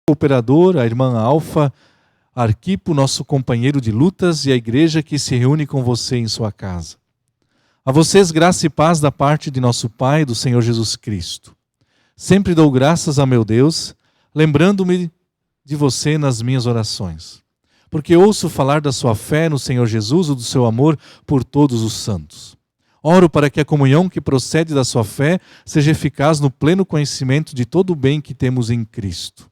cooperador, a irmã Alfa, Arquipo, nosso companheiro de lutas, e a igreja que se reúne com você em sua casa. A vocês graça e paz da parte de nosso Pai, do Senhor Jesus Cristo. Sempre dou graças a meu Deus, lembrando-me de você nas minhas orações, porque ouço falar da sua fé no Senhor Jesus e do seu amor por todos os santos. Oro para que a comunhão que procede da sua fé seja eficaz no pleno conhecimento de todo o bem que temos em Cristo.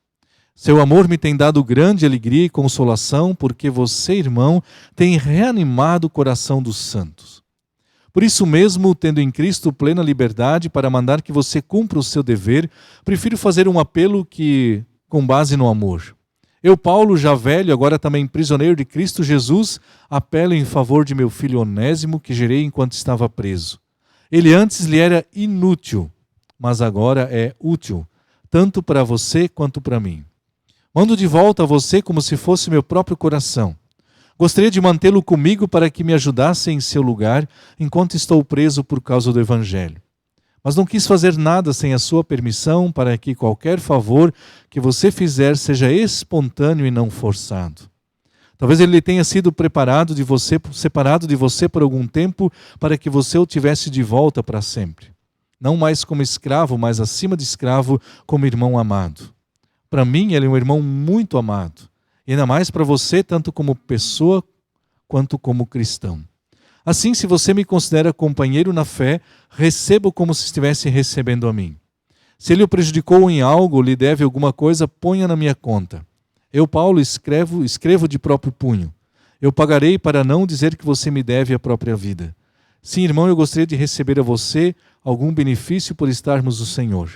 Seu amor me tem dado grande alegria e consolação, porque você, irmão, tem reanimado o coração dos santos. Por isso mesmo, tendo em Cristo plena liberdade para mandar que você cumpra o seu dever, prefiro fazer um apelo com base no amor. Eu, Paulo, já velho, agora também prisioneiro de Cristo Jesus, apelo em favor de meu filho Onésimo, que gerei enquanto estava preso. Ele antes lhe era inútil, mas agora é útil, tanto para você quanto para mim. Mando de volta a você como se fosse meu próprio coração. Gostaria de mantê-lo comigo para que me ajudasse em seu lugar, enquanto estou preso por causa do Evangelho. Mas não quis fazer nada sem a sua permissão, para que qualquer favor que você fizer seja espontâneo e não forçado. Talvez ele tenha sido separado de você por algum tempo, para que você o tivesse de volta para sempre. Não mais como escravo, mas acima de escravo, como irmão amado. Para mim, ele é um irmão muito amado. E ainda mais para você, tanto como pessoa, quanto como cristão. Assim, se você me considera companheiro na fé, receba como se estivesse recebendo a mim. Se ele o prejudicou em algo ou lhe deve alguma coisa, ponha na minha conta. Eu, Paulo, escrevo de próprio punho. Eu pagarei para não dizer que você me deve a própria vida. Sim, irmão, eu gostaria de receber a você algum benefício por estarmos no Senhor.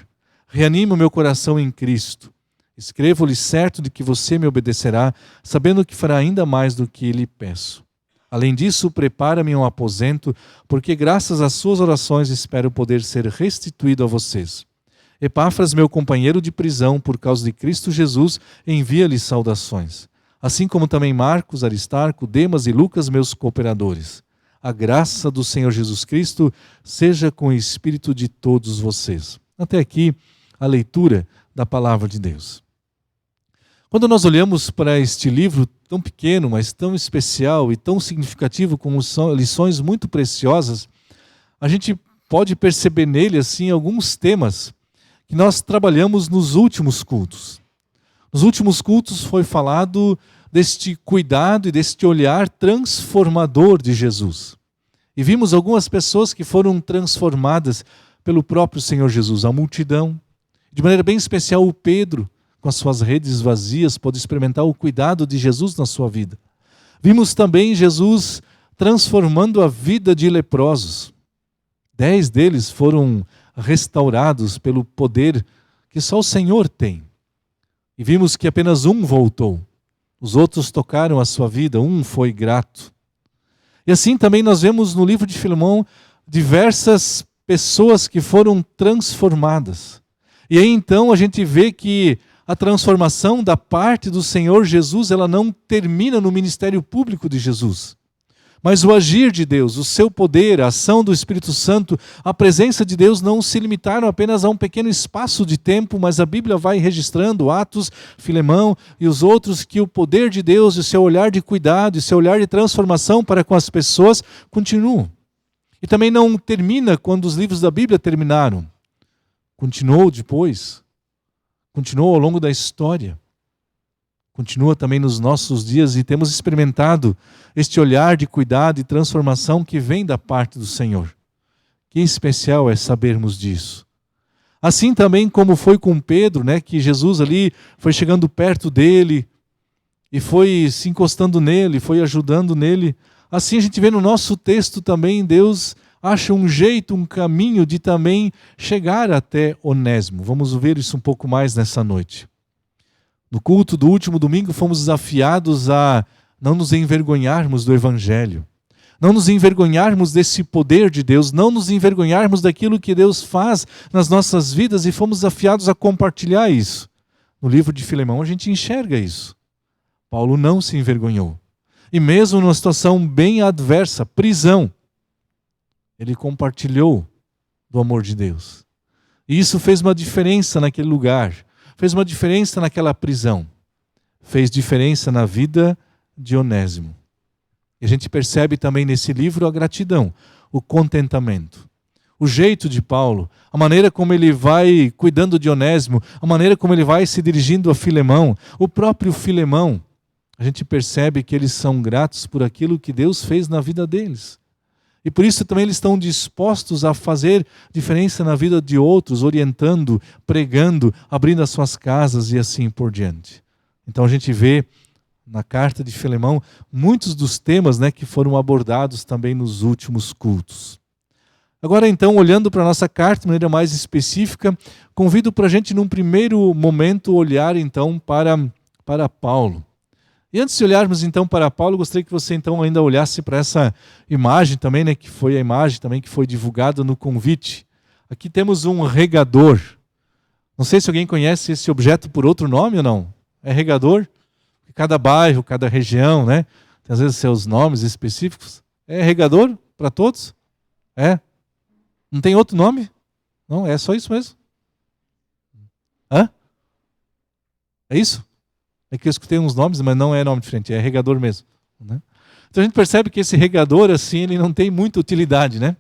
Reanime o meu coração em Cristo. Escrevo-lhe certo de que você me obedecerá, sabendo que fará ainda mais do que lhe peço. Além disso, prepara-me um aposento, porque graças às suas orações espero poder ser restituído a vocês. Epáfras, meu companheiro de prisão por causa de Cristo Jesus, envia-lhe saudações. Assim como também Marcos, Aristarco, Demas e Lucas, meus cooperadores. A graça do Senhor Jesus Cristo seja com o espírito de todos vocês. Até aqui a leitura da palavra de Deus. Quando nós olhamos para este livro tão pequeno, mas tão especial e tão significativo, como são lições muito preciosas, a gente pode perceber nele assim alguns temas que nós trabalhamos nos últimos cultos. Nos últimos cultos foi falado deste cuidado e deste olhar transformador de Jesus. E vimos algumas pessoas que foram transformadas pelo próprio Senhor Jesus, a multidão. De maneira bem especial o Pedro, com as suas redes vazias, pode experimentar o cuidado de Jesus na sua vida. Vimos também Jesus transformando a vida de leprosos. 10 deles foram restaurados pelo poder que só o Senhor tem. E vimos que apenas um voltou. Os outros tocaram a sua vida, um foi grato. E assim também nós vemos no livro de Filemão diversas pessoas que foram transformadas. E aí então a gente vê que a transformação da parte do Senhor Jesus, ela não termina no ministério público de Jesus. Mas o agir de Deus, o seu poder, a ação do Espírito Santo, a presença de Deus não se limitaram apenas a um pequeno espaço de tempo, mas a Bíblia vai registrando Atos, Filemão e os outros, que o poder de Deus e o seu olhar de cuidado e o seu olhar de transformação para com as pessoas continuam. E também não termina quando os livros da Bíblia terminaram. Continuou depois. Continuou ao longo da história. Continua também nos nossos dias e temos experimentado este olhar de cuidado e transformação que vem da parte do Senhor. Que especial é sabermos disso. Assim também como foi com Pedro, que Jesus ali foi chegando perto dele e foi se encostando nele, foi ajudando nele. Assim a gente vê no nosso texto também Deus acha um jeito, um caminho de também chegar até Onésimo. Vamos ver isso um pouco mais nessa noite. No culto do último domingo fomos desafiados a não nos envergonharmos do Evangelho, não nos envergonharmos desse poder de Deus, não nos envergonharmos daquilo que Deus faz nas nossas vidas, e fomos desafiados a compartilhar isso. No livro de Filemão a gente enxerga isso. Paulo não se envergonhou. E mesmo numa situação bem adversa, prisão, ele compartilhou do amor de Deus. E isso fez uma diferença naquele lugar. fez uma diferença naquela prisão. Fez diferença na vida de Onésimo. E a gente percebe também nesse livro a gratidão, o contentamento. O jeito de Paulo, a maneira como ele vai cuidando de Onésimo, a maneira como ele vai se dirigindo a Filemão, o próprio Filemão, a gente percebe que eles são gratos por aquilo que Deus fez na vida deles. E por isso também eles estão dispostos a fazer diferença na vida de outros, orientando, pregando, abrindo as suas casas e assim por diante. Então a gente vê na carta de Filemão muitos dos temas, né, que foram abordados também nos últimos cultos. Agora então, olhando para a nossa carta de maneira mais específica, convido para a gente num primeiro momento olhar então para Paulo. E antes de olharmos então para Paulo, gostaria que você então ainda olhasse para essa imagem também, né, que foi a imagem também que foi divulgada no convite. Aqui temos um regador. Não sei se alguém conhece esse objeto por outro nome ou não. É regador? Cada bairro, cada região, né, tem às vezes seus nomes específicos. É regador para todos? É? Não tem outro nome? Não, é só isso mesmo. Hã? É isso? É que eu escutei uns nomes, mas não é nome diferente, é regador mesmo, né? Então a gente percebe que esse regador, assim, ele não tem muita utilidade, né?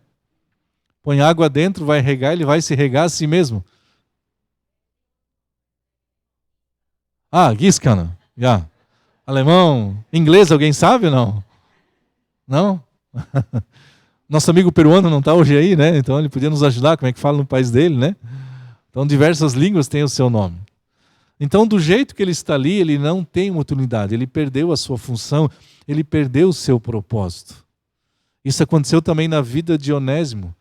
Põe água dentro, vai regar, ele vai se regar a si mesmo. Gießkanne, já. Alemão, inglês, alguém sabe ou não? Não? Nosso amigo peruano não está hoje aí, né? Então ele podia nos ajudar, como é que fala no país dele, né? Então diversas línguas têm o seu nome. Então do jeito que ele está ali, ele não tem uma utilidade, ele perdeu a sua função, ele perdeu o seu propósito. Isso aconteceu também na vida de Onésimo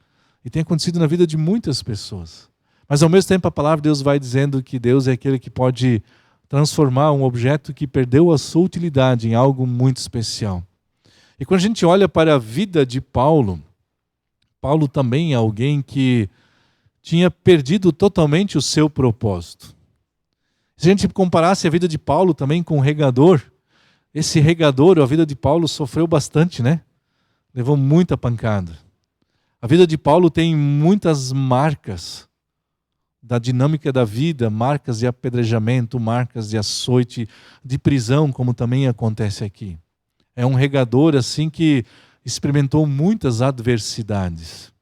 e tem acontecido na vida de muitas pessoas. Mas ao mesmo tempo a palavra de Deus vai dizendo que Deus é aquele que pode transformar um objeto que perdeu a sua utilidade em algo muito especial. E quando a gente olha para a vida de Paulo, Paulo também é alguém que tinha perdido totalmente o seu propósito. Se a gente comparasse a vida de Paulo também com o regador, esse regador, a vida de Paulo sofreu bastante, né? Levou muita pancada. A vida de Paulo tem muitas marcas da dinâmica da vida, marcas de apedrejamento, marcas de açoite, de prisão, como também acontece aqui. É um regador assim que experimentou muitas adversidades.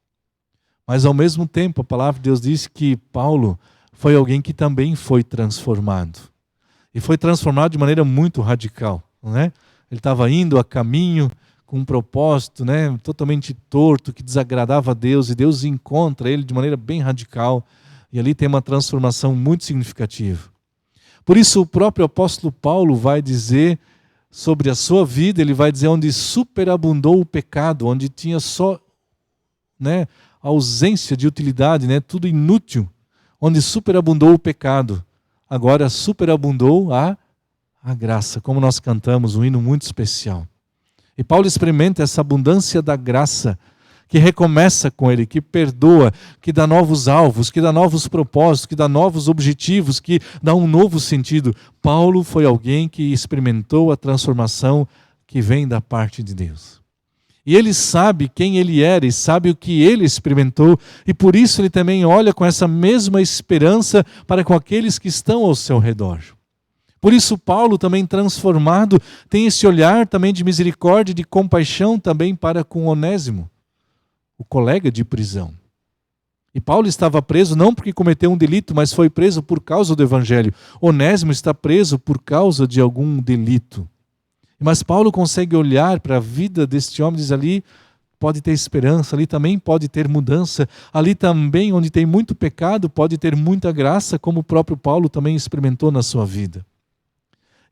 Mas ao mesmo tempo, a palavra de Deus diz que Paulo foi alguém que também foi transformado. E foi transformado de maneira muito radical, né? Ele estava indo a caminho com um propósito, né, totalmente torto, que desagradava a Deus, e Deus encontra ele de maneira bem radical, e ali tem uma transformação muito significativa. Por isso o próprio apóstolo Paulo vai dizer sobre a sua vida, ele vai dizer onde superabundou o pecado, onde tinha só, né, ausência de utilidade, né, tudo inútil, onde superabundou o pecado, agora superabundou a graça, como nós cantamos, um hino muito especial. E Paulo experimenta essa abundância da graça, que recomeça com ele, que perdoa, que dá novos alvos, que dá novos propósitos, que dá novos objetivos, que dá um novo sentido. Paulo foi alguém que experimentou a transformação que vem da parte de Deus. E ele sabe quem ele era e sabe o que ele experimentou, e por isso ele também olha com essa mesma esperança para com aqueles que estão ao seu redor. Por isso Paulo, também transformado, tem esse olhar também de misericórdia e de compaixão também para com Onésimo, o colega de prisão. E Paulo estava preso não porque cometeu um delito, mas foi preso por causa do evangelho. Onésimo está preso por causa de algum delito. Mas Paulo consegue olhar para a vida deste homem e diz: ali pode ter esperança, ali também pode ter mudança, ali também onde tem muito pecado pode ter muita graça, como o próprio Paulo também experimentou na sua vida.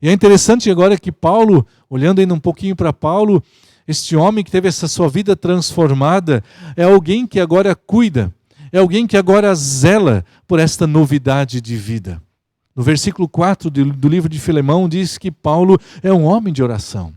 E é interessante agora que Paulo, olhando ainda um pouquinho para Paulo, este homem que teve essa sua vida transformada, é alguém que agora cuida, é alguém que agora zela por esta novidade de vida. No versículo 4 do livro de Filemão diz que Paulo é um homem de oração.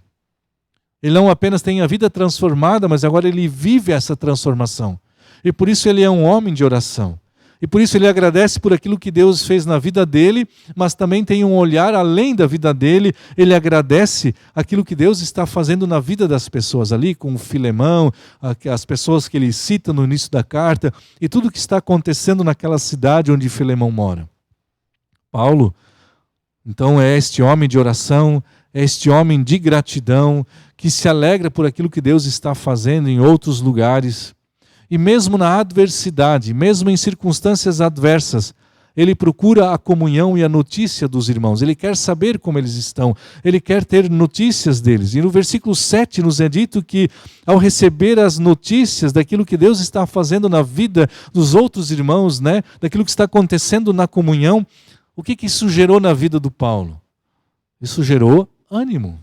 Ele não apenas tem a vida transformada, mas agora ele vive essa transformação. E por isso ele é um homem de oração. E por isso ele agradece por aquilo que Deus fez na vida dele, mas também tem um olhar além da vida dele. Ele agradece aquilo que Deus está fazendo na vida das pessoas ali, com o Filemão, as pessoas que ele cita no início da carta, e tudo que está acontecendo naquela cidade onde Filemão mora. Paulo, então, é este homem de oração, é este homem de gratidão, que se alegra por aquilo que Deus está fazendo em outros lugares. E mesmo na adversidade, mesmo em circunstâncias adversas, ele procura a comunhão e a notícia dos irmãos. Ele quer saber como eles estão. Ele quer ter notícias deles. E no versículo 7 nos é dito que, ao receber as notícias daquilo que Deus está fazendo na vida dos outros irmãos, né, daquilo que está acontecendo na comunhão, o que isso gerou na vida do Paulo? Isso gerou ânimo,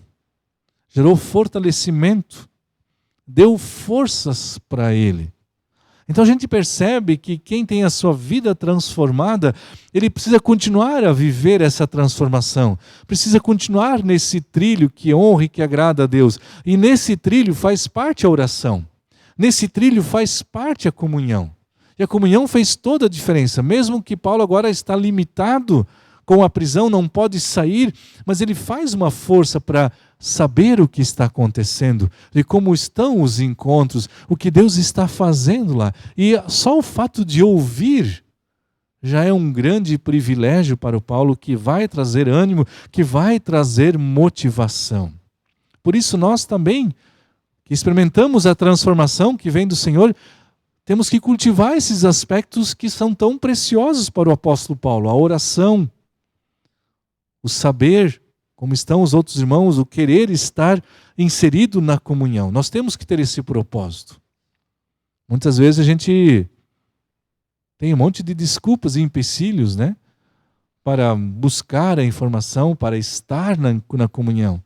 gerou fortalecimento, deu forças para ele. Então a gente percebe que quem tem a sua vida transformada, ele precisa continuar a viver essa transformação, precisa continuar nesse trilho que honra e que agrada a Deus. E nesse trilho faz parte a oração, nesse trilho faz parte a comunhão. E a comunhão fez toda a diferença, mesmo que Paulo agora está limitado com a prisão, não pode sair, mas ele faz uma força para saber o que está acontecendo, de como estão os encontros, o que Deus está fazendo lá. E só o fato de ouvir já é um grande privilégio para o Paulo, que vai trazer ânimo, que vai trazer motivação. Por isso nós também, que experimentamos a transformação que vem do Senhor, temos que cultivar esses aspectos que são tão preciosos para o apóstolo Paulo, a oração, o saber como estão os outros irmãos, o querer estar inserido na comunhão. Nós temos que ter esse propósito. Muitas vezes a gente tem um monte de desculpas e empecilhos, né, para buscar a informação, para estar na comunhão.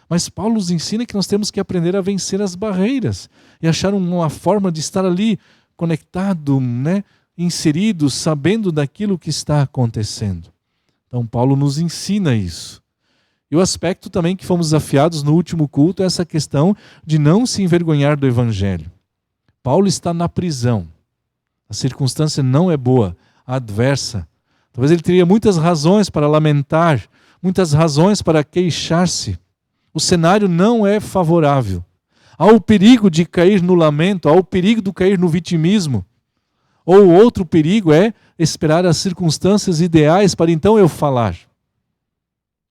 Mas Paulo nos ensina que nós temos que aprender a vencer as barreiras e achar uma forma de estar ali conectado, né, inserido, sabendo daquilo que está acontecendo. Então Paulo nos ensina isso. E o aspecto também que fomos desafiados no último culto é essa questão de não se envergonhar do Evangelho. Paulo está na prisão. A circunstância não é boa, adversa. Talvez ele teria muitas razões para lamentar, muitas razões para queixar-se. O cenário não é favorável. Há o perigo de cair no lamento, há o perigo de cair no vitimismo. Ou outro perigo é esperar as circunstâncias ideais para então eu falar.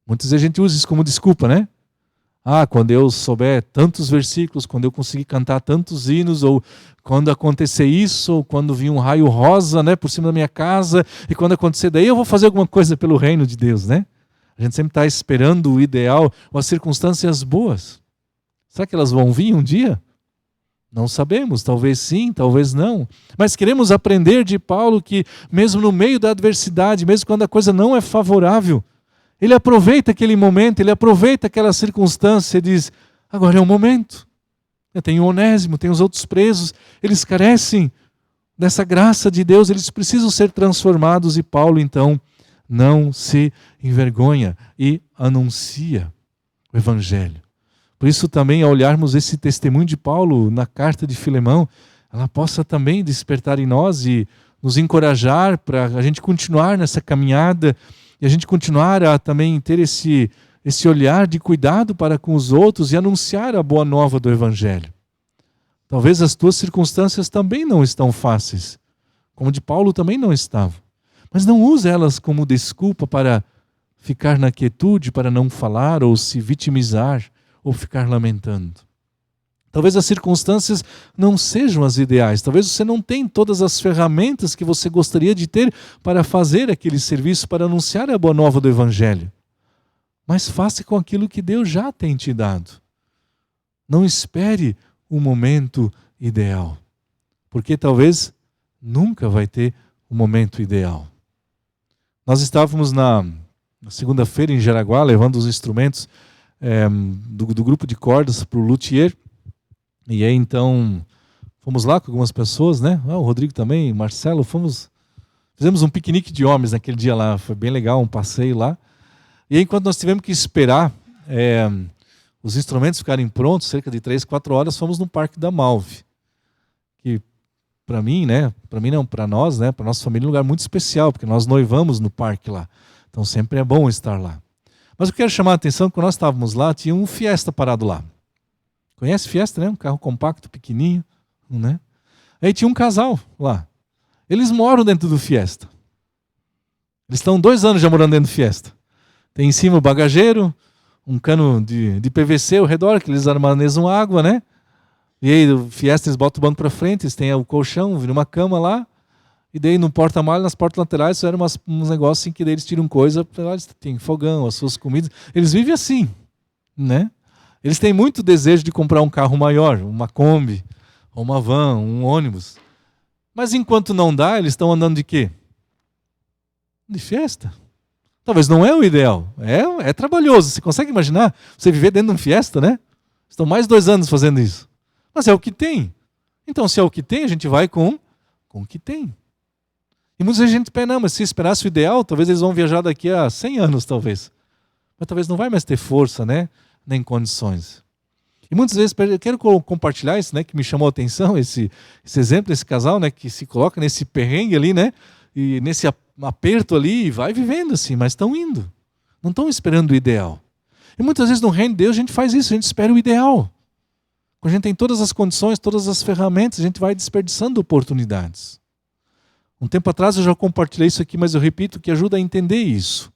Muitas vezes a gente usa isso como desculpa, né? Quando eu souber tantos versículos, quando eu conseguir cantar tantos hinos, ou quando acontecer isso, ou quando vir um raio rosa, né, por cima da minha casa, e quando acontecer daí eu vou fazer alguma coisa pelo reino de Deus, né? A gente sempre está esperando o ideal, ou as circunstâncias boas. Será que elas vão vir um dia? Não sabemos, talvez sim, talvez não. Mas queremos aprender de Paulo que mesmo no meio da adversidade, mesmo quando a coisa não é favorável, ele aproveita aquele momento, ele aproveita aquela circunstância e diz, agora é o momento. Eu tenho Onésimo, tenho os outros presos, eles carecem dessa graça de Deus, eles precisam ser transformados e Paulo então não se envergonha e anuncia o Evangelho. Por isso também, ao olharmos esse testemunho de Paulo na carta de Filemão, ela possa também despertar em nós e nos encorajar para a gente continuar nessa caminhada e a gente continuar a também ter esse olhar de cuidado para com os outros e anunciar a boa nova do Evangelho. Talvez as tuas circunstâncias também não estão fáceis, como de Paulo também não estavam. Mas não use elas como desculpa para ficar na quietude, para não falar ou se vitimizar ou ficar lamentando. Talvez as circunstâncias não sejam as ideais. Talvez você não tenha todas as ferramentas que você gostaria de ter para fazer aquele serviço, para anunciar a boa nova do Evangelho. Mas faça com aquilo que Deus já tem te dado. Não espere o momento ideal, porque talvez nunca vai ter o momento ideal. Nós estávamos na segunda-feira em Jaraguá, levando os instrumentos do grupo de cordas para o luthier. E aí então fomos lá com algumas pessoas, né? O Rodrigo também, o Marcelo, fizemos um piquenique de homens naquele dia lá, foi bem legal, um passeio lá. E aí, enquanto nós tivemos que esperar os instrumentos ficarem prontos, cerca de 3, 4 horas, fomos no Parque da Malve. Que para mim, né? Para mim não, para nós, né? Para nossa família é um lugar muito especial, porque nós noivamos no parque lá. Então sempre é bom estar lá. Mas eu quero chamar a atenção que quando nós estávamos lá, tinha um Fiesta parado lá. Conhece Fiesta, né? Um carro compacto, pequenininho, né? Aí tinha um casal lá. Eles moram dentro do Fiesta. Eles estão 2 anos já morando dentro do Fiesta. Tem em cima o bagageiro, um cano de PVC ao redor, que eles armazenam água, né? E aí o Fiesta eles botam o banco para frente, eles têm o colchão, viram uma cama lá, e daí no porta-malas, nas portas laterais, fizeram uns negócios assim que daí eles tiram coisa, eles têm fogão, as suas comidas. Eles vivem assim, né? Eles têm muito desejo de comprar um carro maior, uma Kombi, ou uma van, um ônibus. Mas enquanto não dá, eles estão andando de quê? De Fiesta. Talvez não é o ideal. É trabalhoso. Você consegue imaginar você viver dentro de um Fiesta, né? Estão mais de 2 anos fazendo isso. Mas é o que tem. Então, se é o que tem, a gente vai com o que tem. E muitas vezes a gente pensa, não, mas se esperasse o ideal, talvez eles vão viajar daqui a 100 anos, talvez. Mas talvez não vai mais ter força, né? Nem condições. E muitas vezes, eu quero compartilhar isso, né? Que me chamou a atenção, esse exemplo desse casal, né? Que se coloca nesse perrengue ali, né? E nesse aperto ali, e vai vivendo assim, mas estão indo. Não estão esperando o ideal. E muitas vezes no reino de Deus a gente faz isso, a gente espera o ideal. Quando a gente tem todas as condições, todas as ferramentas, a gente vai desperdiçando oportunidades. Um tempo atrás eu já compartilhei isso aqui, mas eu repito que ajuda a entender isso.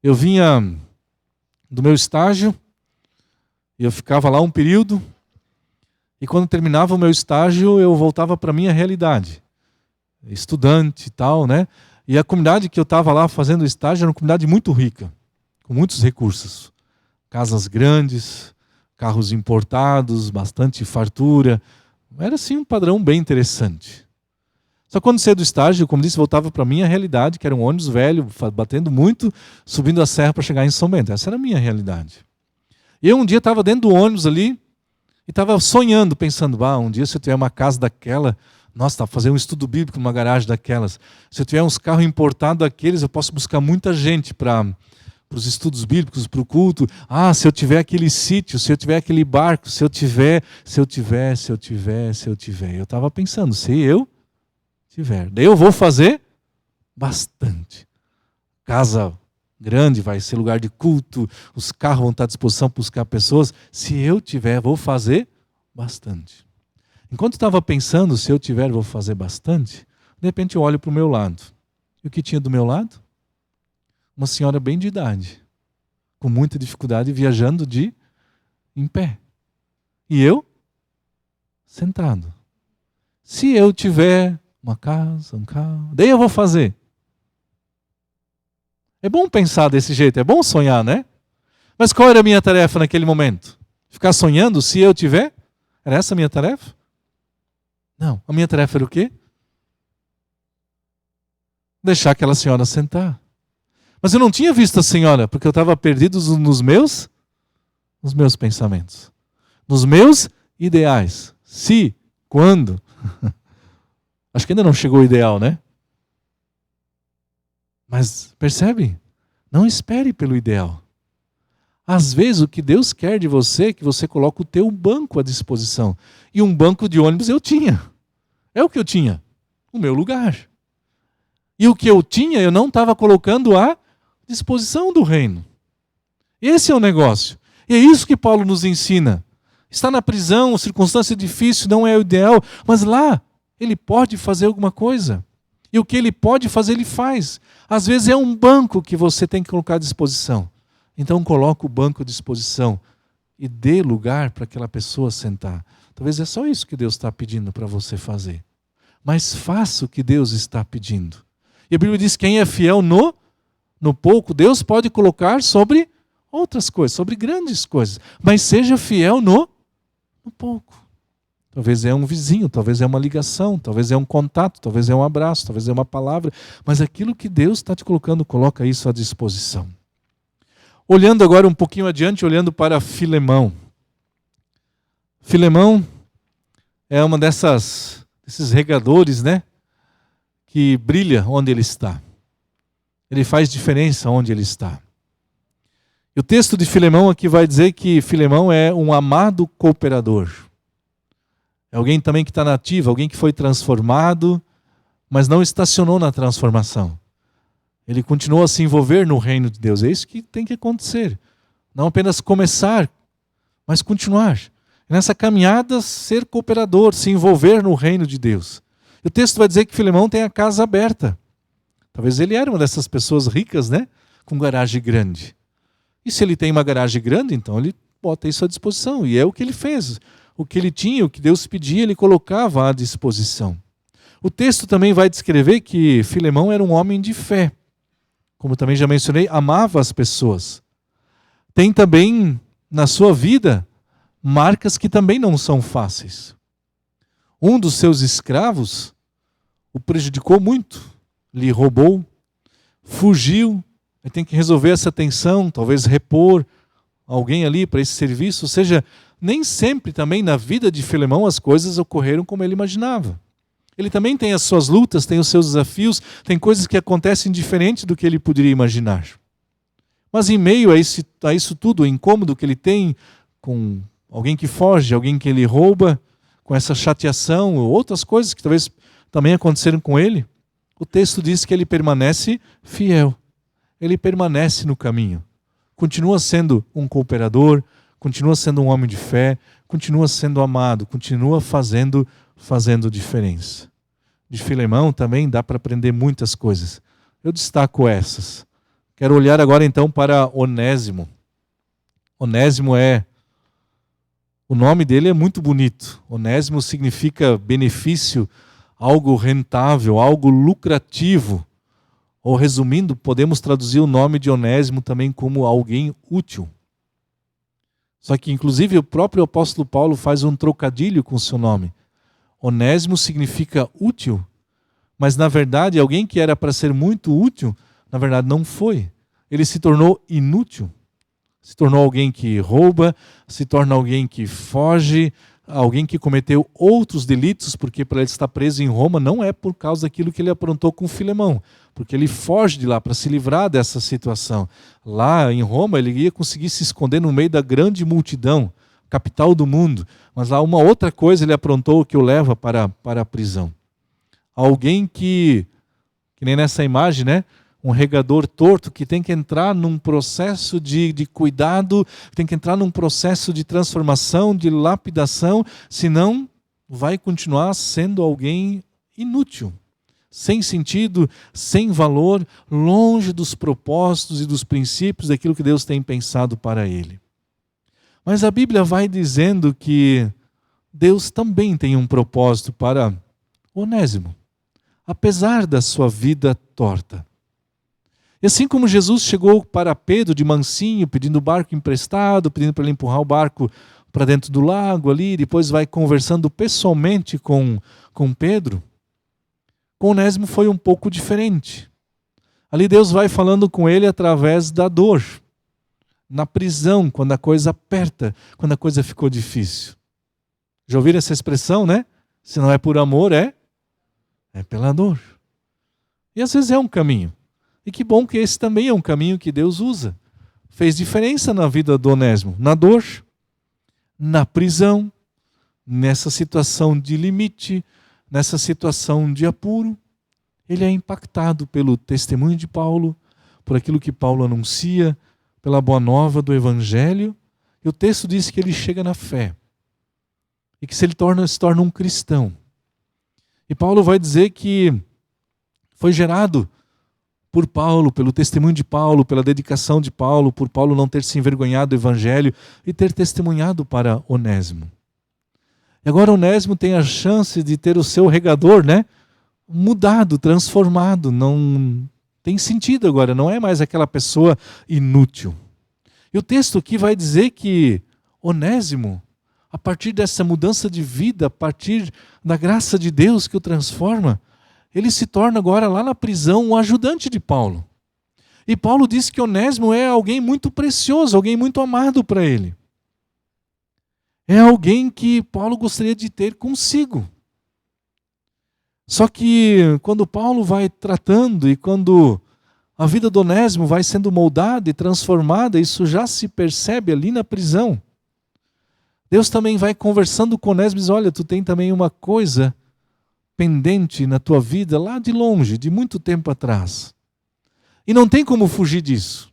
Eu vinha do meu estágio, eu ficava lá um período, e quando terminava o meu estágio, eu voltava para a minha realidade. Estudante e tal, né? E a comunidade que eu estava lá fazendo estágio era uma comunidade muito rica, com muitos recursos. Casas grandes, carros importados, bastante fartura. Era assim um padrão bem interessante. Só que quando saí do estágio, como disse, voltava para a minha realidade, que era um ônibus velho, batendo muito, subindo a serra para chegar em São Bento. Essa era a minha realidade. E eu um dia estava dentro do ônibus ali, e estava sonhando, pensando, um dia se eu tiver uma casa daquela, nossa, fazer um estudo bíblico numa garagem daquelas. Se eu tiver uns carros importados daqueles, eu posso buscar muita gente para os estudos bíblicos, para o culto. Se eu tiver aquele sítio, se eu tiver aquele barco, se eu tiver. Eu estava pensando, se eu tiver. Daí eu vou fazer bastante. Casa grande, vai ser lugar de culto, os carros vão estar à disposição para buscar pessoas. Se eu tiver, vou fazer bastante. Enquanto estava pensando, se eu tiver, vou fazer bastante, de repente eu olho para o meu lado. E o que tinha do meu lado? Uma senhora bem de idade, com muita dificuldade, viajando em pé. E eu, sentado. Se eu tiver uma casa, um carro, daí eu vou fazer. É bom pensar desse jeito, é bom sonhar, né? Mas qual era a minha tarefa naquele momento? Ficar sonhando se eu tiver? Era essa a minha tarefa? Não, a minha tarefa era o quê? Deixar aquela senhora sentar. Mas eu não tinha visto a senhora, porque eu estava perdido nos meus pensamentos. Nos meus ideais. Se, quando. Acho que ainda não chegou o ideal, né? Mas percebe? Não espere pelo ideal. Às vezes o que Deus quer de você é que você coloque o teu banco à disposição. E um banco de ônibus eu tinha. É o que eu tinha. O meu lugar. E o que eu tinha eu não estava colocando à disposição do reino. Esse é o negócio. E é isso que Paulo nos ensina. Está na prisão, circunstância difícil, não é o ideal, mas lá ele pode fazer alguma coisa. E o que ele pode fazer, ele faz. Às vezes é um banco que você tem que colocar à disposição. Então coloque o banco à disposição e dê lugar para aquela pessoa sentar. Talvez é só isso que Deus está pedindo para você fazer. Mas faça o que Deus está pedindo. E a Bíblia diz que quem é fiel no pouco, Deus pode colocar sobre outras coisas, sobre grandes coisas. Mas seja fiel no pouco. Talvez é um vizinho, talvez é uma ligação, talvez é um contato, talvez é um abraço, talvez é uma palavra. Mas aquilo que Deus está te colocando, coloca isso à disposição. Olhando agora um pouquinho adiante, olhando para Filemão. Filemão é uma desses regadores, né? Que brilha onde ele está. Ele faz diferença onde ele está. E o texto de Filemão aqui vai dizer que Filemão é um amado cooperador. É alguém também que está na ativa, alguém que foi transformado, mas não estacionou na transformação. Ele continuou a se envolver no reino de Deus. É isso que tem que acontecer. Não apenas começar, mas continuar. Nessa caminhada, ser cooperador, se envolver no reino de Deus. E o texto vai dizer que Filemão tem a casa aberta. Talvez ele era uma dessas pessoas ricas, né? Com garagem grande. E se ele tem uma garagem grande, então ele bota isso à disposição. E é o que ele fez. O que ele tinha, o que Deus pedia, ele colocava à disposição. O texto também vai descrever que Filemão era um homem de fé. Como também já mencionei, amava as pessoas. Tem também na sua vida marcas que também não são fáceis. Um dos seus escravos o prejudicou muito, lhe roubou, fugiu. Ele tem que resolver essa tensão, talvez repor alguém ali para esse serviço. Ou seja, nem sempre também na vida de Filemão as coisas ocorreram como ele imaginava. Ele também tem as suas lutas, tem os seus desafios, tem coisas que acontecem diferente do que ele poderia imaginar. Mas em meio a isso tudo, o incômodo que ele tem com alguém que foge, alguém que ele rouba, com essa chateação, ou outras coisas que talvez também aconteceram com ele, o texto diz que ele permanece fiel. Ele permanece no caminho. Continua sendo um cooperador, continua sendo um homem de fé, continua sendo amado, continua fazendo diferença. De Filemão também dá para aprender muitas coisas. Eu destaco essas. Quero olhar agora então para Onésimo. Onésimo o nome dele é muito bonito. Onésimo significa benefício, algo rentável, algo lucrativo. Ou resumindo, podemos traduzir o nome de Onésimo também como alguém útil. Só que inclusive o próprio apóstolo Paulo faz um trocadilho com o seu nome. Onésimo significa útil, mas na verdade alguém que era para ser muito útil, na verdade não foi. Ele se tornou inútil. Se tornou alguém que rouba, se torna alguém que foge, alguém que cometeu outros delitos, porque para ele estar preso em Roma não é por causa daquilo que ele aprontou com Filemão, porque ele foge de lá para se livrar dessa situação. Lá em Roma ele ia conseguir se esconder no meio da grande multidão, capital do mundo, mas lá uma outra coisa ele aprontou que o leva para a prisão. Alguém que nem nessa imagem, né? Um regador torto que tem que entrar num processo de cuidado, tem que entrar num processo de transformação, de lapidação, senão vai continuar sendo alguém inútil, sem sentido, sem valor, longe dos propósitos e dos princípios daquilo que Deus tem pensado para ele. Mas a Bíblia vai dizendo que Deus também tem um propósito para Onésimo, apesar da sua vida torta. E assim como Jesus chegou para Pedro de mansinho, pedindo o barco emprestado, pedindo para ele empurrar o barco para dentro do lago ali, depois vai conversando pessoalmente com Pedro, com Onésimo foi um pouco diferente. Ali Deus vai falando com ele através da dor, na prisão, quando a coisa aperta, quando a coisa ficou difícil. Já ouviram essa expressão, né? Se não é por amor, é pela dor. E às vezes é um caminho. E que bom que esse também é um caminho que Deus usa. Fez diferença na vida do Onésimo, na dor, na prisão, nessa situação de limite, nessa situação de apuro. Ele é impactado pelo testemunho de Paulo, por aquilo que Paulo anuncia, pela boa nova do Evangelho. E o texto diz que ele chega na fé. E que se torna um cristão. E Paulo vai dizer que foi gerado por Paulo, pelo testemunho de Paulo, pela dedicação de Paulo, por Paulo não ter se envergonhado do Evangelho e ter testemunhado para Onésimo. E agora Onésimo tem a chance de ter o seu regador, né, mudado, transformado. Não tem sentido agora, não é mais aquela pessoa inútil. E o texto aqui vai dizer que Onésimo, a partir dessa mudança de vida, a partir da graça de Deus que o transforma, ele se torna agora lá na prisão um ajudante de Paulo. E Paulo diz que Onésimo é alguém muito precioso, alguém muito amado para ele. É alguém que Paulo gostaria de ter consigo. Só que quando Paulo vai tratando e quando a vida do Onésimo vai sendo moldada e transformada, isso já se percebe ali na prisão. Deus também vai conversando com Onésimo e diz, olha, tu tem também uma coisa pendente na tua vida lá de longe, de muito tempo atrás. E não tem como fugir disso.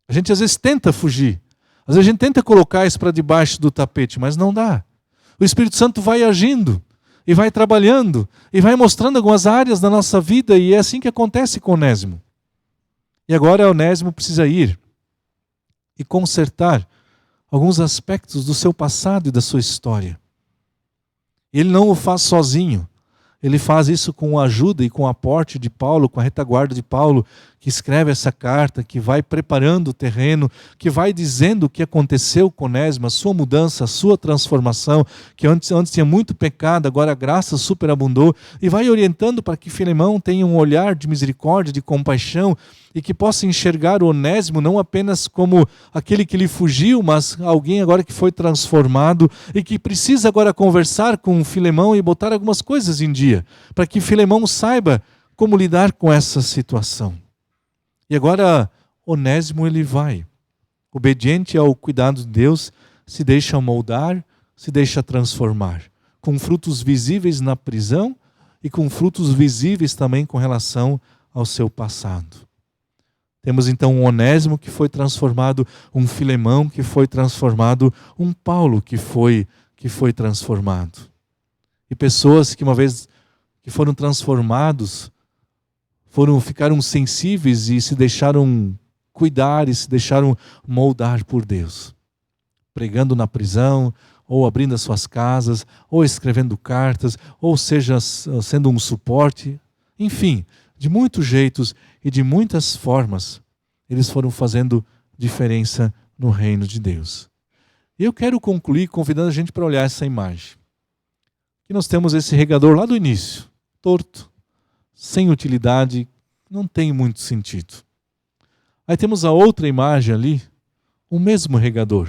A gente às vezes tenta fugir. Às vezes a gente tenta colocar isso para debaixo do tapete, mas não dá. O Espírito Santo vai agindo. e vai trabalhando, e vai mostrando algumas áreas da nossa vida, e é assim que acontece com Onésimo. E agora Onésimo precisa ir e consertar alguns aspectos do seu passado e da sua história. Ele não o faz sozinho. Ele faz isso com a ajuda e com o aporte de Paulo, com a retaguarda de Paulo, que escreve essa carta, que vai preparando o terreno, que vai dizendo o que aconteceu com Onésimo, a sua mudança, a sua transformação, que antes tinha muito pecado, agora a graça superabundou, e vai orientando para que Filemão tenha um olhar de misericórdia, de compaixão, e que possa enxergar o Onésimo não apenas como aquele que lhe fugiu, mas alguém agora que foi transformado e que precisa agora conversar com Filemão e botar algumas coisas em dia, para que Filemão saiba como lidar com essa situação. E agora Onésimo ele vai, obediente ao cuidado de Deus, se deixa moldar, se deixa transformar, com frutos visíveis na prisão e com frutos visíveis também com relação ao seu passado. Temos então um Onésimo que foi transformado, um Filemão que foi transformado, um Paulo que foi transformado. E pessoas que uma vez que foram transformados, ficaram sensíveis e se deixaram cuidar e se deixaram moldar por Deus. Pregando na prisão, ou abrindo as suas casas, ou escrevendo cartas, ou seja, sendo um suporte, enfim, de muitos jeitos e de muitas formas, eles foram fazendo diferença no reino de Deus. E eu quero concluir convidando a gente para olhar essa imagem. Aqui nós temos esse regador lá do início, torto, sem utilidade, não tem muito sentido. Aí temos a outra imagem ali, o mesmo regador.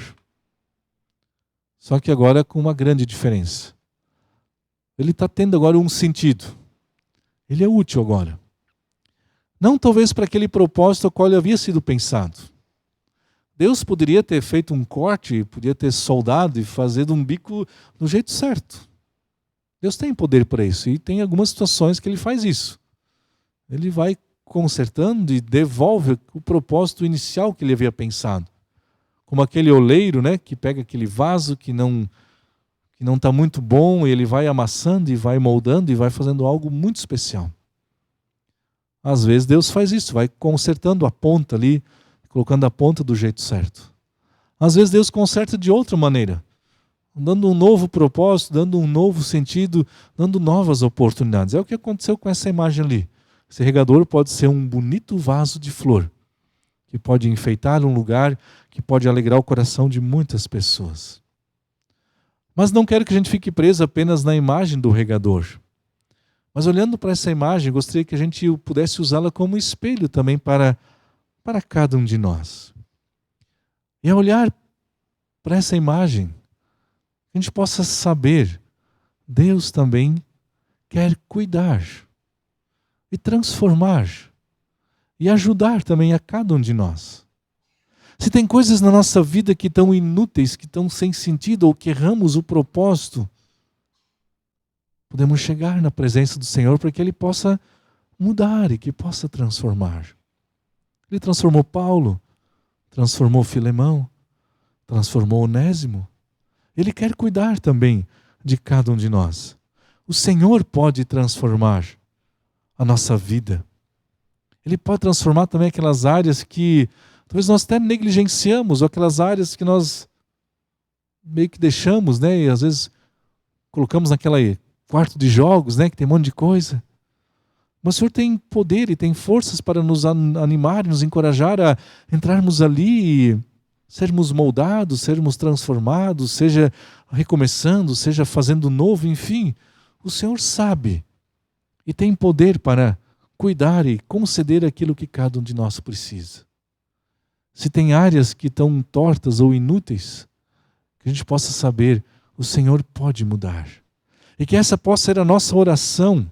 Só que agora com uma grande diferença. Ele está tendo agora um sentido. Ele é útil agora. Não talvez para aquele propósito ao qual ele havia sido pensado. Deus poderia ter feito um corte, podia ter soldado e fazer um bico do jeito certo. Deus tem poder para isso e tem algumas situações que ele faz isso. Ele vai consertando e devolve o propósito inicial que ele havia pensado. Como aquele oleiro, né, que pega aquele vaso que não está muito bom, e ele vai amassando e vai moldando e vai fazendo algo muito especial. Às vezes Deus faz isso, vai consertando a ponta ali, colocando a ponta do jeito certo. Às vezes Deus conserta de outra maneira, dando um novo propósito, dando um novo sentido, dando novas oportunidades. É o que aconteceu com essa imagem ali. Esse regador pode ser um bonito vaso de flor, que pode enfeitar um lugar, que pode alegrar o coração de muitas pessoas. Mas não quero que a gente fique preso apenas na imagem do regador. Mas olhando para essa imagem, gostaria que a gente pudesse usá-la como espelho também para cada um de nós. E ao olhar para essa imagem, a gente possa saber, Deus também quer cuidar e transformar e ajudar também a cada um de nós. Se tem coisas na nossa vida que estão inúteis, que estão sem sentido ou que erramos o propósito, podemos chegar na presença do Senhor para que Ele possa mudar e que possa transformar. Ele transformou Paulo, transformou Filemão, transformou Onésimo. Ele quer cuidar também de cada um de nós. O Senhor pode transformar a nossa vida. Ele pode transformar também aquelas áreas que talvez nós até negligenciamos, ou aquelas áreas que nós meio que deixamos, né? E às vezes colocamos naquela quarto de jogos, né, que tem um monte de coisa. Mas o Senhor tem poder e tem forças para nos animar e nos encorajar a entrarmos ali e sermos moldados, sermos transformados, seja recomeçando, seja fazendo novo, enfim. O Senhor sabe e tem poder para cuidar e conceder aquilo que cada um de nós precisa. Se tem áreas que estão tortas ou inúteis, que a gente possa saber, o Senhor pode mudar. E que essa possa ser a nossa oração.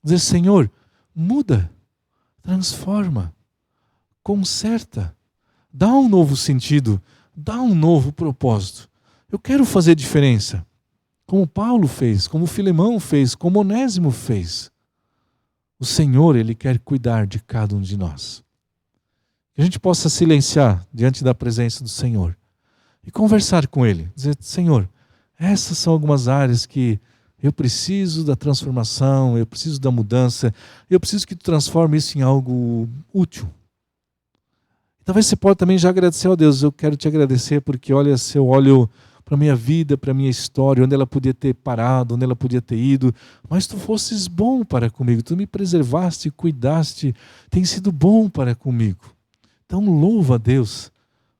Dizer, Senhor, muda, transforma, conserta, dá um novo sentido, dá um novo propósito. Eu quero fazer diferença. Como Paulo fez, como Filemão fez, como Onésimo fez. O Senhor, Ele quer cuidar de cada um de nós. Que a gente possa silenciar diante da presença do Senhor e conversar com Ele. Dizer, Senhor, essas são algumas áreas que Eu preciso da transformação, eu preciso da mudança, eu preciso que tu transforme isso em algo útil. Talvez você pode também já agradecer a Deus. Eu quero te agradecer porque, olha, se eu olho para a minha vida, para a minha história, onde ela podia ter parado, onde ela podia ter ido, mas tu fosses bom para comigo, tu me preservaste, cuidaste, tem sido bom para comigo. Então louva a Deus,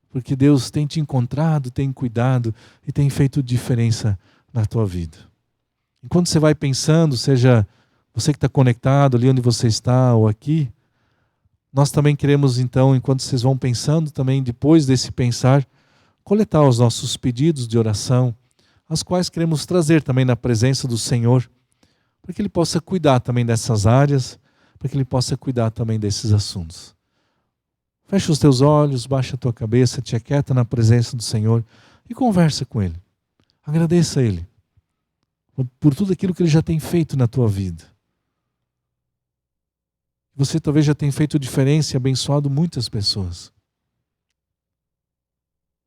porque Deus tem te encontrado, tem cuidado e tem feito diferença na tua vida. Enquanto você vai pensando, seja você que está conectado ali onde você está ou aqui, nós também queremos então, enquanto vocês vão pensando, também depois desse pensar, coletar os nossos pedidos de oração, as quais queremos trazer também na presença do Senhor, para que Ele possa cuidar também dessas áreas, para que Ele possa cuidar também desses assuntos. Fecha os teus olhos, baixa a tua cabeça, te aquieta na presença do Senhor e conversa com Ele. Agradeça a Ele por tudo aquilo que Ele já tem feito na tua vida. Você talvez já tenha feito diferença e abençoado muitas pessoas.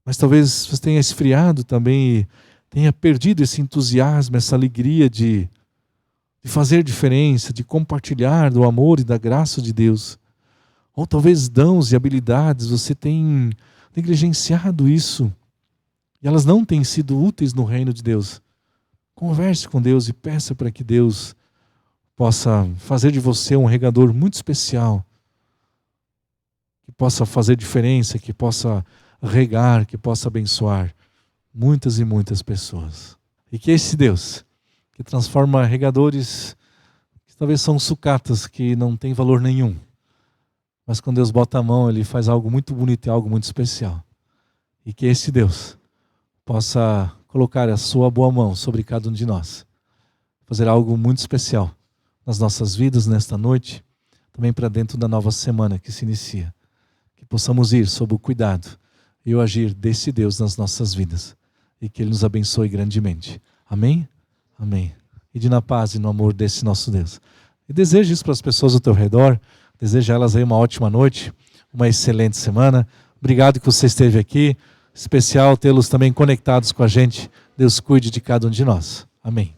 Mas talvez você tenha esfriado também e tenha perdido esse entusiasmo, essa alegria de fazer diferença, de compartilhar do amor e da graça de Deus. Ou talvez dons e habilidades, você tem negligenciado isso e elas não têm sido úteis no reino de Deus. Converse com Deus e peça para que Deus possa fazer de você um regador muito especial, que possa fazer diferença, que possa regar, que possa abençoar muitas e muitas pessoas. E que esse Deus, que transforma regadores que talvez são sucatas, que não tem valor nenhum, mas quando Deus bota a mão, Ele faz algo muito bonito e algo muito especial. E que esse Deus possa colocar a sua boa mão sobre cada um de nós, fazer algo muito especial nas nossas vidas nesta noite, também para dentro da nova semana que se inicia. Que possamos ir sob o cuidado e o agir desse Deus nas nossas vidas. E que Ele nos abençoe grandemente. Amém? Amém. E na paz e no amor desse nosso Deus. E desejo isso para as pessoas ao teu redor. Desejo a elas aí uma ótima noite, uma excelente semana. Obrigado que você esteve aqui. Especial tê-los também conectados com a gente. Deus cuide de cada um de nós. Amém.